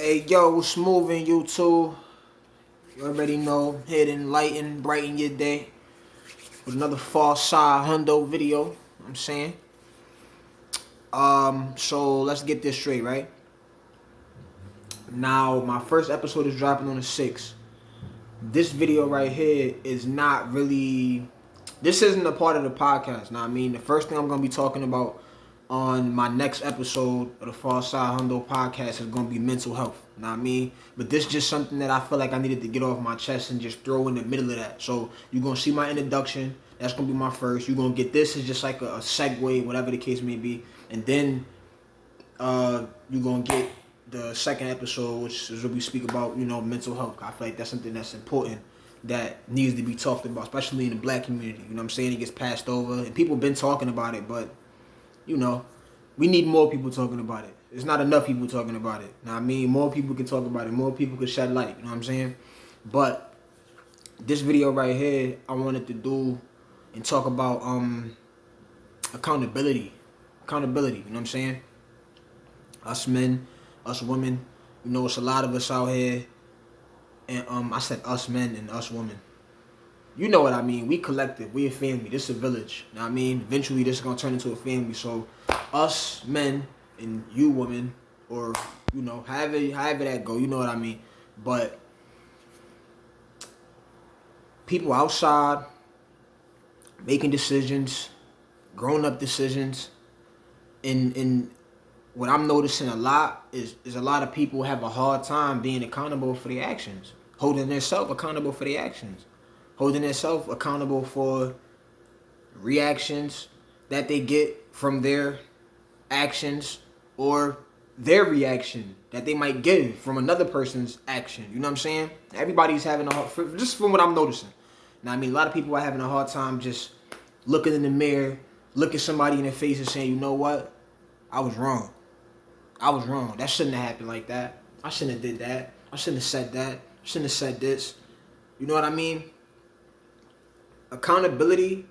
Hey yo, what's moving YouTube? You already know, here to enlighten, brighten your day with another Far Side Hundo video. You know what I'm saying? So let's get this straight, right? Now, my first episode is dropping on the 6th. This video right here is not really. This isn't a part of the podcast. Now, I mean, the first thing I'm gonna be talking about on my next episode of the Far Side Hundo podcast is gonna be mental health. Now, I mean, but this is just something that I feel like I needed to get off my chest and just throw in the middle of that. So you're gonna see my introduction. That's gonna be my first. You're gonna get this as just like a segue, whatever the case may be, and then you're gonna get the second episode, which is where we speak about, mental health. I feel like that's something that's important that needs to be talked about, especially in the black community. You know what I'm saying? It gets passed over, and people have been talking about it, but, we need more people talking about it. There's not enough people talking about it. Now, I mean, more people can talk about it. More people can shed light. You know what I'm saying? But this video right here, I wanted to do and talk about accountability. Accountability, you know what I'm saying? Us men, us women, it's a lot of us out here. And I said us men and us women. You know what I mean? We collective. We a family. This is a village. You know what I mean? Eventually this is gonna turn into a family. So us men and you women, or however that go, you know what I mean? But people outside making decisions, grown up decisions, and what I'm noticing a lot is a lot of people have a hard time being accountable for their actions, holding themselves accountable for their actions, holding themselves accountable for reactions that they get from their actions or their reaction that they might give from another person's action. You know what I'm saying? Everybody's having a hard, just from what I'm noticing. Now, I mean, a lot of people are having a hard time just looking in the mirror, looking somebody in the face and saying, you know what? I was wrong. I was wrong. That shouldn't have happened like that. I shouldn't have did that. I shouldn't have said that. I shouldn't have said this. You know what I mean? Accountability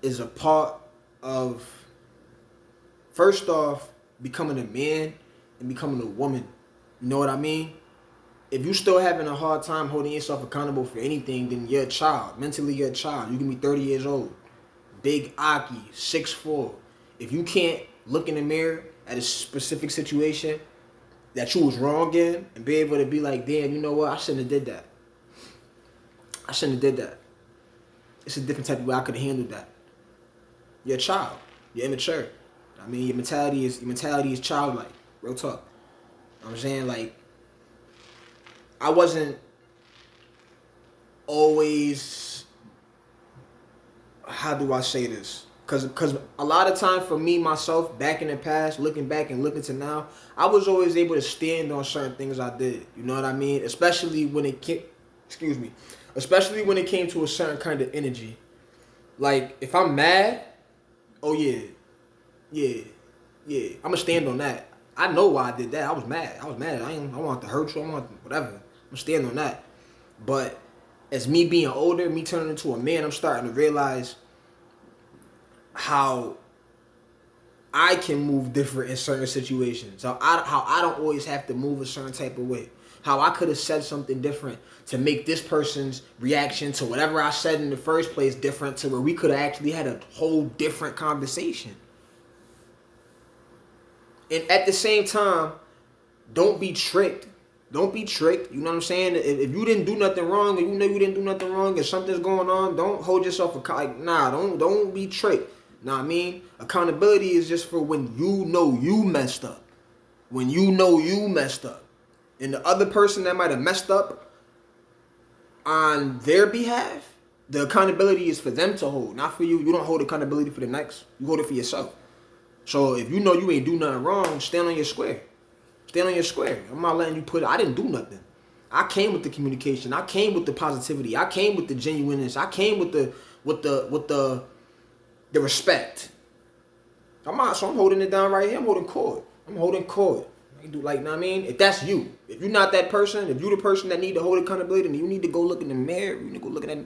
is a part of, first off, becoming a man and becoming a woman. You know what I mean? If you still having a hard time holding yourself accountable for anything, then you're a child. Mentally, you're a child. You can be 30 years old. Big Aki, 6'4". If you can't look in the mirror at a specific situation that you was wrong in and be able to be like, damn, you know what? I shouldn't have did that. I shouldn't have did that. It's a different type of way I could have handled that. You're a child. You're immature. I mean, your mentality is childlike. Real talk. You know what I'm saying? Like, I wasn't always, how do I say this? Because a lot of time for me, myself, back in the past, looking back and looking to now, I was always able to stand on certain things I did. You know what I mean? Especially when it came to a certain kind of energy. Like, if I'm mad, oh yeah. I'm gonna stand on that. I know why I did that. I was mad. I want to hurt you. I want whatever. I'm gonna stand on that. But as me being older, me turning into a man, I'm starting to realize how I can move different in certain situations. How I don't always have to move a certain type of way. How I could have said something different to make this person's reaction to whatever I said in the first place different, to where we could have actually had a whole different conversation. And at the same time, don't be tricked. Don't be tricked. You know what I'm saying? If you didn't do nothing wrong, and you know you didn't do nothing wrong, and something's going on, don't hold yourself don't be tricked. Know what I mean? Accountability is just for when you know you messed up. When you know you messed up. And the other person that might have messed up on their behalf, the accountability is for them to hold, not for you. You don't hold accountability for the next. You hold it for yourself. So if you know you ain't do nothing wrong, stand on your square. Stand on your square. I'm not letting you I didn't do nothing. I came with the communication. I came with the positivity. I came with the genuineness. I came with the respect. So I'm holding it down right here. I'm holding court. I do, like, know what I mean? If that's you. If you're not that person, if you're the person that need to hold accountability, then you need to go look in the mirror. You need to go look at that.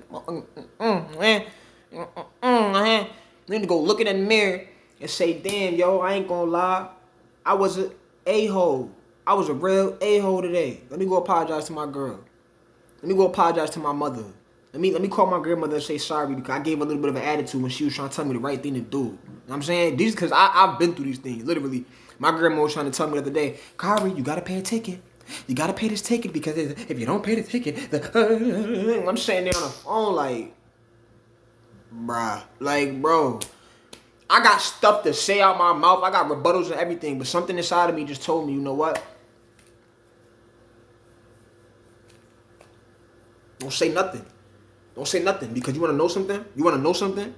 You need to go look in the mirror and say, damn, yo, I ain't gonna lie. I was a a-hole. I was a real a-hole today. Let me go apologize to my girl. Let me go apologize to my mother. Let me call my grandmother and say sorry because I gave her a little bit of an attitude when she was trying to tell me the right thing to do. You know what I'm saying? These because I've been through these things. Literally, my grandma was trying to tell me the other day, Kyrie, you gotta pay a ticket. You gotta pay this ticket because if you don't pay the ticket, I'm sitting there on the phone like, bruh, like, bro, I got stuff to say out my mouth. I got rebuttals and everything, but something inside of me just told me, you know what? Don't say nothing. Don't say nothing because you want to know something? You want to know something?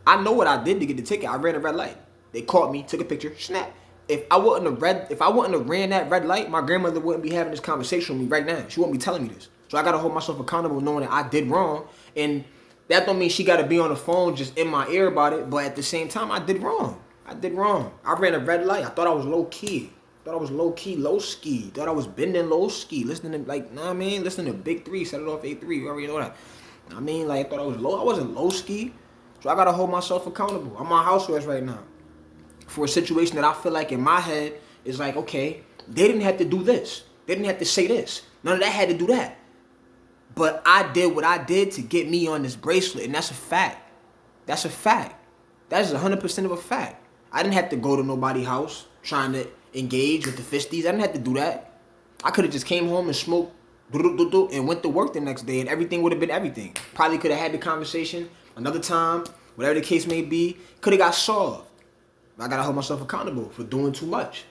I know what I did to get the ticket. I ran a red light. They caught me, took a picture, snap. If I wouldn't have ran that red light, my grandmother wouldn't be having this conversation with me right now. She wouldn't be telling me this. So I gotta hold myself accountable knowing that I did wrong. And that don't mean she gotta be on the phone just in my ear about it. But at the same time, I did wrong. I did wrong. I ran a red light. I thought I was low key. Thought I was low key, low ski. Thought I was bending low ski. Listening to like, nah, I mean, listening to Big 3, set it off 8-3. You already know that. I mean, like, I thought I was low. I wasn't low ski. So I gotta hold myself accountable. I'm on house arrest right now for a situation that I feel like in my head is like, okay, they didn't have to do this. They didn't have to say this. None of that had to do that. But I did what I did to get me on this bracelet, and that's a fact. That's a fact. That is 100% of a fact. I didn't have to go to nobody's house trying to engage with the fisties. I didn't have to do that. I could have just came home and smoked and went to work the next day, and everything would have been everything. Probably could have had the conversation another time, whatever the case may be. Could have got solved. I gotta hold myself accountable for doing too much.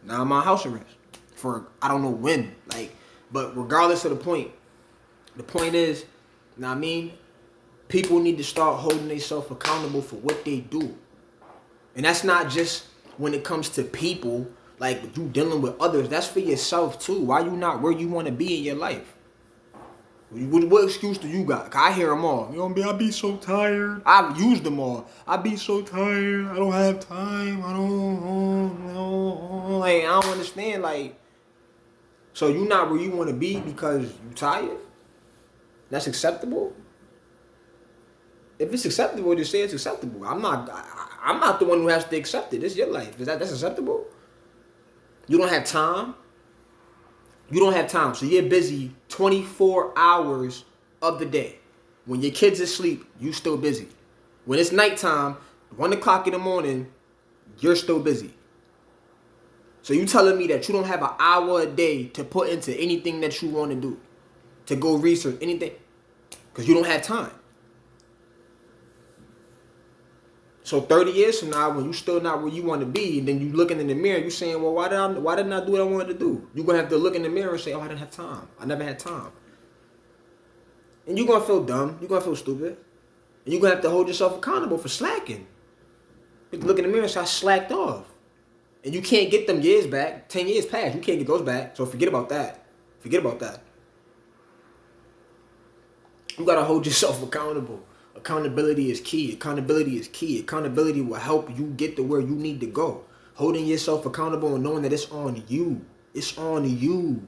Now I'm on house arrest for I don't know when. Like, but regardless of the point is, you know what I mean? People need to start holding themselves accountable for what they do. And that's not just when it comes to people, like you dealing with others. That's for yourself too. Why you not where you want to be in your life? What excuse do you got? I hear them all. You know, I be so tired. I've used them all. I be so tired. I don't have time. I don't understand. Like, so you not where you want to be because you tired? That's acceptable? If it's acceptable, just say it's acceptable. I'm not the one who has to accept it. It's your life. That's acceptable? You don't have time? You don't have time, so you're busy 24 hours of the day. When your kids are asleep, you still busy. When it's nighttime, 1 o'clock in the morning, you're still busy. So you telling me that you don't have an hour a day to put into anything that you want to do, to go research anything, because you don't have time. So 30 years from now, when you still not where you want to be, and then you looking in the mirror, you saying, well, why didn't I do what I wanted to do? You're going to have to look in the mirror and say, oh, I didn't have time. I never had time. And you're going to feel dumb. You're going to feel stupid. And you're going to have to hold yourself accountable for slacking. You look in the mirror and say, I slacked off. And you can't get them years back. 10 years passed. You can't get those back. So forget about that. Forget about that. You got to hold yourself accountable. Accountability is key. Accountability is key. Accountability will help you get to where you need to go. Holding yourself accountable and knowing that it's on you. It's on you.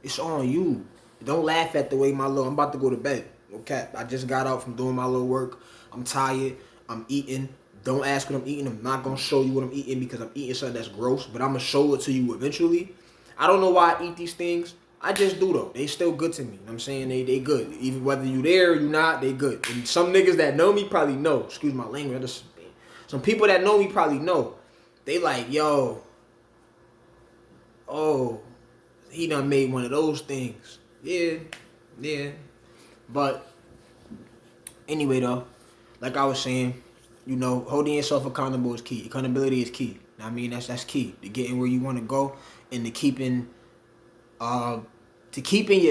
It's on you. Don't laugh at the way I'm about to go to bed. Okay, I just got out from doing my little work. I'm tired. I'm eating. Don't ask what I'm eating. I'm not going to show you what I'm eating because I'm eating something that's gross. But I'm going to show it to you eventually. I don't know why I eat these things. I just do though. They still good to me. You know what I'm saying? They good. Even whether you there or you not, they good. And some niggas that know me probably know. Excuse my language. Some people that know me probably know. They like, yo, oh, he done made one of those things. Yeah. But anyway though, like I was saying, you know, holding yourself accountable is key. Accountability is key. I mean, that's key to getting where you want to go and to keeping your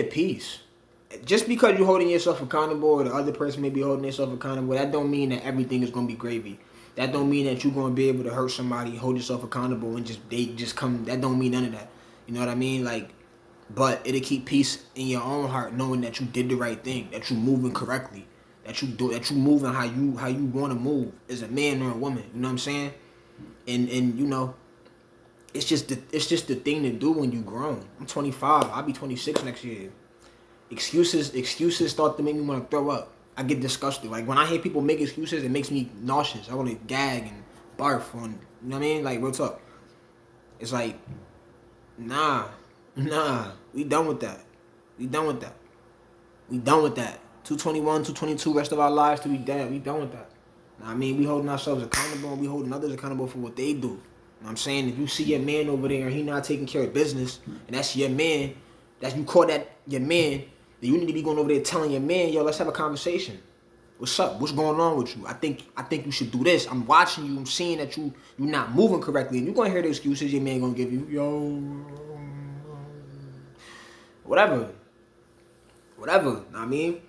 peace. Just because you're holding yourself accountable or the other person may be holding themselves accountable, that don't mean that everything is going to be gravy. That don't mean that you're going to be able to hurt somebody, hold yourself accountable, and they just come. That don't mean none of that. You know what I mean? Like, but it'll keep peace in your own heart, knowing that you did the right thing, that you're moving correctly, that you moving how you want to move as a man or a woman. You know what I'm saying? And you know, it's just the thing to do when you grown. I'm 25. I'll be 26 next year. Excuses start to make me want to throw up. I get disgusted. Like when I hear people make excuses, it makes me nauseous. I want to gag and barf on. You know what I mean? Like real talk. It's like Nah. We done with that. We done with that. We done with that. 221, 222, rest of our lives till we dead. We done with that. I mean, we holding ourselves accountable and we holding others accountable for what they do. You know what I'm saying? If you see your man over there and he not taking care of business, and that's your man, that you call that your man, then you need to be going over there telling your man, yo, let's have a conversation. What's up? What's going on with you? I think you should do this. I'm watching you. I'm seeing that you're not moving correctly. And you're going to hear the excuses your man going to give you. Yo, whatever. Know what I mean?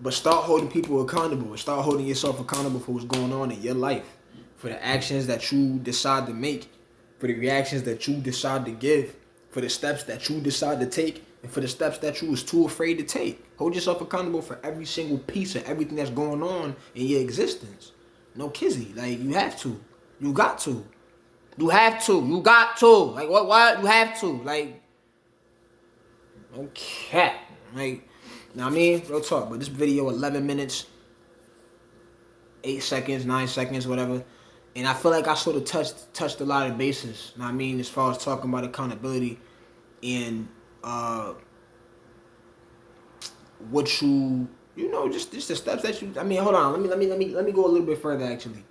But start holding people accountable and start holding yourself accountable for what's going on in your life. For the actions that you decide to make. For the reactions that you decide to give. For the steps that you decide to take. And for the steps that you was too afraid to take. Hold yourself accountable for every single piece of everything that's going on in your existence. No kizzy. Like, you have to. You got to. You have to. You got to. Like, what? You have to. Like, okay. Like, now I mean, real talk. But this video, 11 minutes, 8 seconds, 9 seconds, whatever. And I feel like I sort of touched a lot of bases. Now I mean, as far as talking about accountability and what you know, just the steps that you. I mean, hold on. Let me go a little bit further. Actually,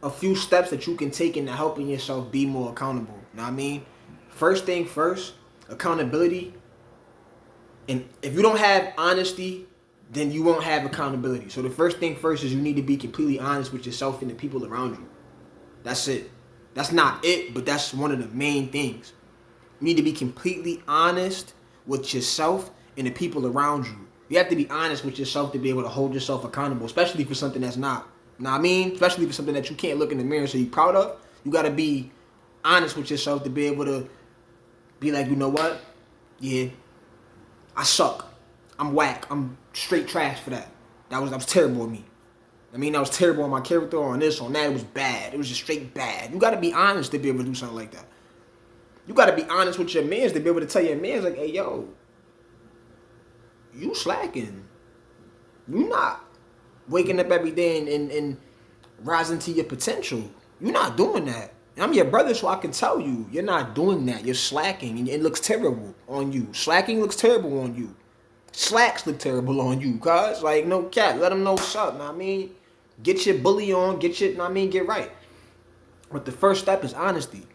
a few steps that you can take into helping yourself be more accountable. Now I mean, first thing first, accountability. And if you don't have honesty, then you won't have accountability. So the first thing first is you need to be completely honest with yourself and the people around you. That's it. That's not it, but that's one of the main things. You need to be completely honest with yourself and the people around you. You have to be honest with yourself to be able to hold yourself accountable, especially for something that's not. Know what I mean? Especially for something that you can't look in the mirror and say you're proud of. You got to be honest with yourself to be able to be like, you know what? Yeah, I suck. I'm whack. I'm straight trash for that. That was terrible of me. I mean, that was terrible on my character, on this, on that. It was bad. It was just straight bad. You got to be honest to be able to do something like that. You got to be honest with your mans to be able to tell your mans, like, hey, yo, you slacking. You not waking up every day and rising to your potential. You're not doing that. And I'm your brother, so I can tell you, you're not doing that. You're slacking, and it looks terrible on you. Slacking looks terrible on you. Slacks look terrible on you, cuz. Like, no cap. Let them know what's up, know what I mean? Get your bully on. Get your, know what I mean? Get right. But the first step is honesty.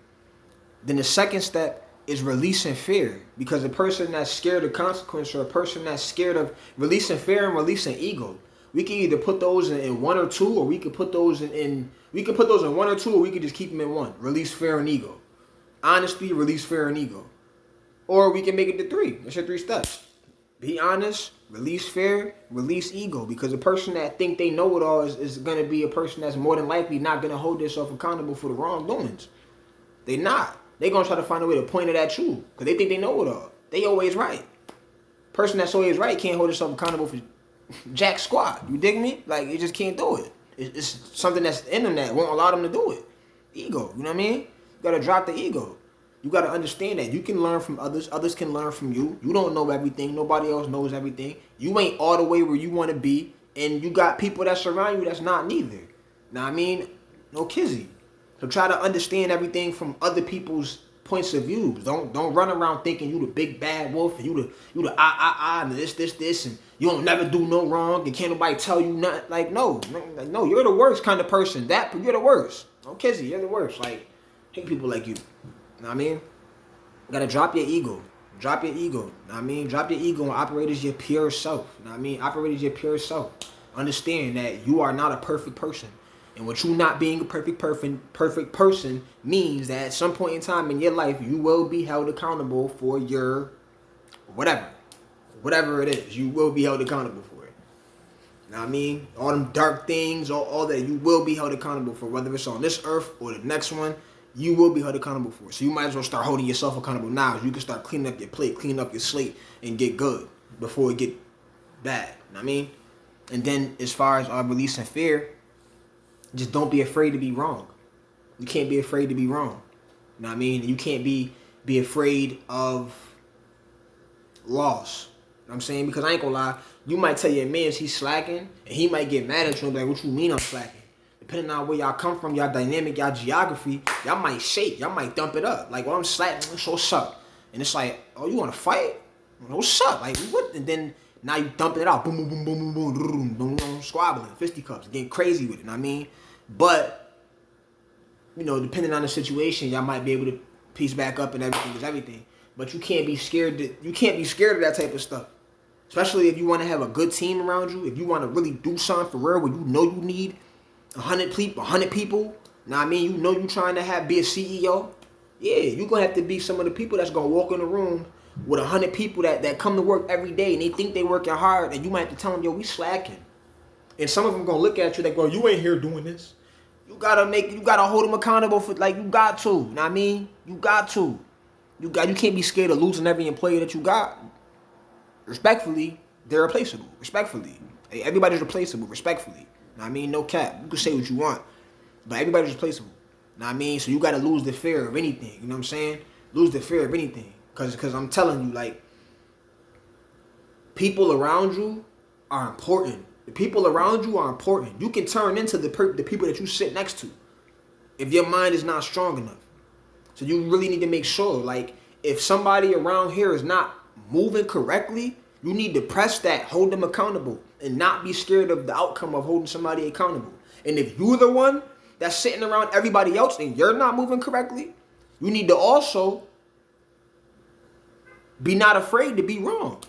Then the second step is releasing fear. Because a person that's scared of consequence or a person that's scared of releasing fear and releasing ego, we can either put those in one or two, or we could put those in one or two, or we could just keep them in one. Release fear and ego. Honesty, release fear and ego. Or we can make it to three. That's your 3 steps. Be honest, release fear, release ego. Because a person that think they know it all is going to be a person that's more than likely not going to hold themselves accountable for the wrongdoings. They not. They going to try to find a way to point it at you. Because they think they know it all. They always right. Person that's always right can't hold themselves accountable for jack squat. You dig me? Like, you just can't do it. It's something that's in them that won't allow them to do it. Ego. You know what I mean? You got to drop the ego. You got to understand that you can learn from others. Others can learn from you. You don't know everything. Nobody else knows everything. You ain't all the way where you want to be. And you got people that surround you that's not neither. Know what I mean? No kizzy. So try to understand everything from other people's points of views. Don't run around thinking you the big bad wolf and you the and this and you don't never do no wrong and can't nobody tell you nothing. Like, no, you're the worst kind of person. You're the worst. No kizzy, you're the worst. Like, hate people like you. Know what I mean? You gotta drop your ego. Drop your ego. Know what I mean? Drop your ego and operate as your pure self. Know what I mean? Operate as your pure self. Understand that you are not a perfect person. And with you not being a perfect person means that at some point in time in your life, you will be held accountable for your whatever it is. You will be held accountable for it. Know what I mean? All them dark things, all that, you will be held accountable for, whether it's on this earth or the next one. You will be held accountable for it. So you might as well start holding yourself accountable now. So you can start cleaning up your plate, cleaning up your slate, and get good before it get bad. Know what I mean? And then as far as releasing fear, just don't be afraid to be wrong. You can't be afraid to be wrong. You know what I mean? You can't be afraid of loss. You know what I'm saying? Because I ain't gonna lie, you might tell your man he's slacking, and he might get mad at you and be like, what you mean I'm slacking? Depending on where y'all come from, y'all dynamic, y'all geography, y'all might shake, y'all might dump it up. Like, well, I'm slapping, so what's up? And it's like, oh, you want to fight? What's up? Like, what? And then now you dumping it out. Boom, boom, boom, boom, boom, boom, boom, boom, squabbling, fisticuffs, getting crazy with it, you know what I mean? But, you know, depending on the situation, y'all might be able to piece back up and everything is everything. But you can't be scared of that type of stuff. Especially if you want to have a good team around you, if you want to really do something for real where you know you need 100 people, know what I mean? You know you trying to be a CEO. Yeah, you're going to have to be some of the people that's going to walk in the room with 100 people that come to work every day and they think they working hard and you might have to tell them, yo, we slacking. And some of them going to look at you like, well, you ain't here doing this. You got to hold them accountable for, like, you got to, know what I mean? You got to. You can't be scared of losing every employee that you got. Respectfully, they're replaceable. Respectfully. Hey, everybody's replaceable, respectfully. Know what I mean? No cap. You can say what you want. But everybody's replaceable. Know what I mean? So you gotta lose the fear of anything. You know what I'm saying? Lose the fear of anything. Cause I'm telling you, like, people around you are important. The people around you are important. You can turn into the people that you sit next to if your mind is not strong enough. So you really need to make sure, like, if somebody around here is not moving correctly, you need to press that, hold them accountable, and not be scared of the outcome of holding somebody accountable. And if you're the one that's sitting around everybody else and you're not moving correctly, you need to also be not afraid to be wrong.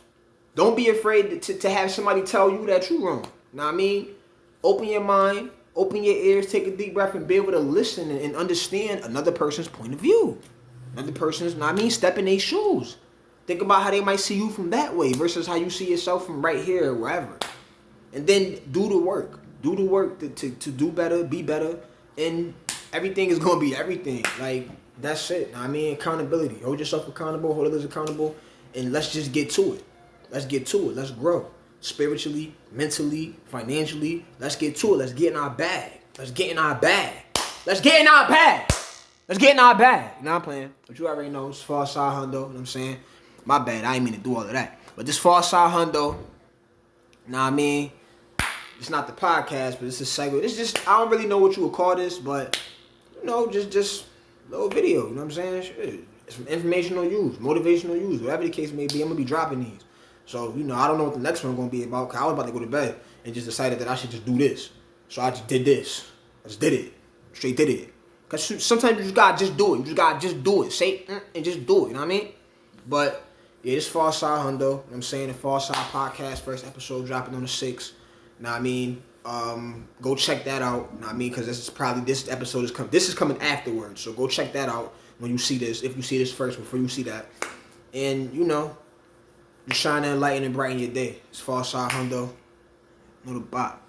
Don't be afraid to have somebody tell you that you're wrong. Know what I mean? Open your mind, open your ears, take a deep breath, and be able to listen and understand another person's point of view. Another person's, know what I mean, step in their shoes. Think about how they might see you from that way versus how you see yourself from right here or wherever. And then do the work. Do the work to do better, be better, and everything is going to be everything. Like, that's it. I mean, accountability. Hold yourself accountable, hold others accountable, and let's just get to it. Let's get to it. Let's grow. Spiritually, mentally, financially. Let's get to it. Let's get in our bag. Let's get in our bag. Let's get in our bag. Let's get in our bag. You know what I'm playing? But you already know, it's Far Side Hundo. You know what I'm saying? My bad. I ain't mean to do all of that. But this Far Side Hundo, you know what I mean? It's not the podcast, but it's a segment. It's just, I don't really know what you would call this, but, you know, just a little video. You know what I'm saying? Shit. It's informational use, motivational use, whatever the case may be. I'm going to be dropping these. So, you know, I don't know what the next one going to be about, because I was about to go to bed and just decided that I should just do this. So I just did this. I just did it. Straight did it. Because sometimes you just got to just do it. You just got to just do it. Say and just do it. You know what I mean? But, yeah, this Far Side Hundo. You know what I'm saying? The Far Side Podcast, first episode dropping on the 6th. Know what I mean? Go check that out. Know what I mean? Because this episode is coming afterwards. So go check that out when you see this. If you see this first, before you see that. And, you know, just trying to enlighten and brighten your day. It's Far Side Hundo. Know the bot.